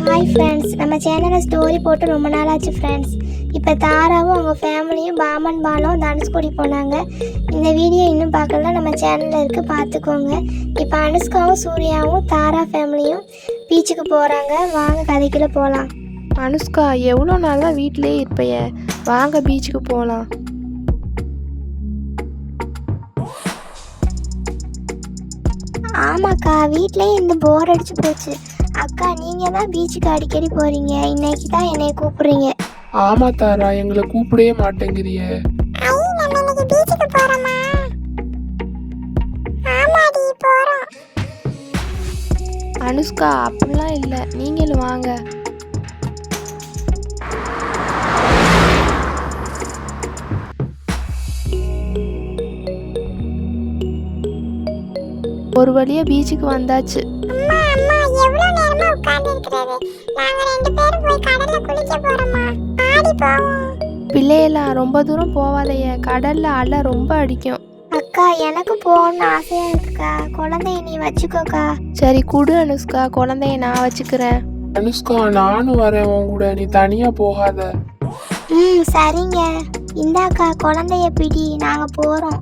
Hi friends, நம்ம சேனலில் story போட்டு ரொம்ப நாளாச்சு ஃப்ரெண்ட்ஸ். இப்போ தாராவும் அவங்க ஃபேமிலியும் பாமன் பாலும் தனுஷ்கோடி போனாங்க. இந்த வீடியோ இன்னும் பார்க்கலாம், நம்ம சேனலில் இருக்குது, பார்த்துக்கோங்க. இப்போ அனுஷ்காவும் சூர்யாவும் தாரா ஃபேமிலியும் பீச்சுக்கு போகிறாங்க. வாங்க கதைக்குள்ளே போகலாம். அனுஷ்கா, எவ்வளோ நாளாக வீட்டிலே இருப்பைய, வாங்க பீச்சுக்கு போகலாம். ஆமாக்கா, வீட்லேயே இந்த போர் அடிச்சு போச்சு. அக்கா, நீங்கள் தான் பீச்சுக்கு அடிக்கடி போகிறீங்க, இன்னைக்கு தான் என்னை கூப்பிட்றீங்க. ஆமா தாரா, எங்களை கூப்பிடவே மாட்டேங்கிறிய. அனுஷ்கா, அப்படிலாம் இல்லை, நீங்களும் வாங்க. ஒரு வழியா பீச்சுக்கு வந்தாச்சு. பிள்ளையெல்லாம் ரொம்ப தூரம் போவாதைய, கடல்ல அலை ரொம்ப அடிக்கும். அக்கா, எனக்கு போகணும்னு ஆசையா இருக்குக்கா, குழந்தைய நீ வச்சுக்கோக்கா. சரி குடு அனுஷ்கா, குழந்தைய நான் வச்சுக்கிறேன். அனுஷ்கா, நானும் வரேன் உன் கூட, நீ தனியா போகாத. சரிங்க. இந்தாக்கா, குழந்தைய பிடி, நாங்க போறோம்.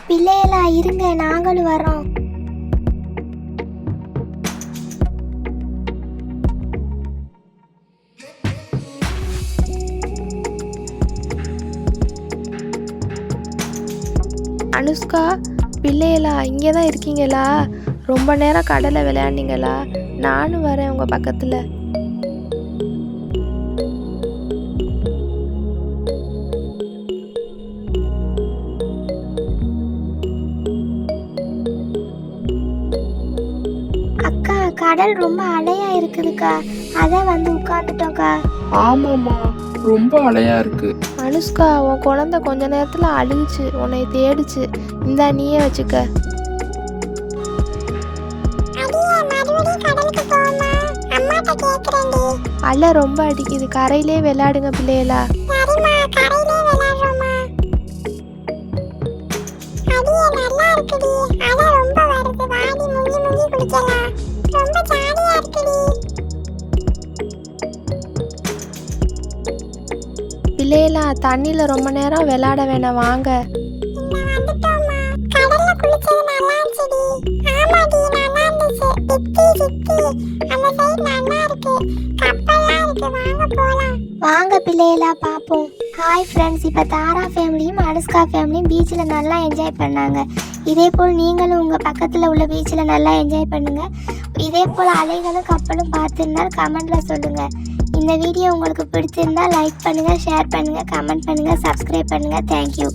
பிள்ளைகளா இருங்க, நாங்களும் வரோம். அனுஷ்கா, பிள்ளைகளா இங்கே தான் இருக்கீங்களா? ரொம்ப நேரம் கடலை விளையாண்டிங்களா? நானும் வரேன் உங்கள் பக்கத்தில். அக்கா, கடல் ரொம்ப அலையா இருக்குதுக்கா, அதான் வந்து உட்காந்துட்டோக்கா. ஆமாம்மா, ரொம்ப அலையா இருக்கு. அனுஷ்கா, உன் குழந்தை கொஞ்ச நேரத்தில் அழுகுச்சு, உன்னை தேடிச்சு. இந்தா நீயே வச்சுக்க. அலை ரொம்ப அடிக்குது, கரையிலே விளையாடுங்க பிள்ளைகளா. பிள்ளைகளா, தண்ணியில் ரொம்ப நேரம் விளையாட வேணாம், வாங்க. வாங்க பிள்ளைகளா, பார்ப்போம். ஹாய் ஃப்ரெண்ட்ஸ், இப்போ தாரா ஃபேமிலியும் அனுஷ்கா ஃபேமிலியும் பீச்சில் நல்லா என்ஜாய் பண்ணாங்க. இதே போல் நீங்களும் உங்கள் பக்கத்தில் உள்ள பீச்சில் நல்லா என்ஜாய் பண்ணுங்கள். இதே போல் அலைகளும் கப்பலும் பார்த்துருந்தால் கமெண்டில் சொல்லுங்கள். இந்த வீடியோ உங்களுக்கு பிடிச்சிருந்தால் லைக் பண்ணுங்கள், ஷேர் பண்ணுங்கள், கமெண்ட் பண்ணுங்கள், சப்ஸ்கிரைப் பண்ணுங்கள். தேங்க்யூ.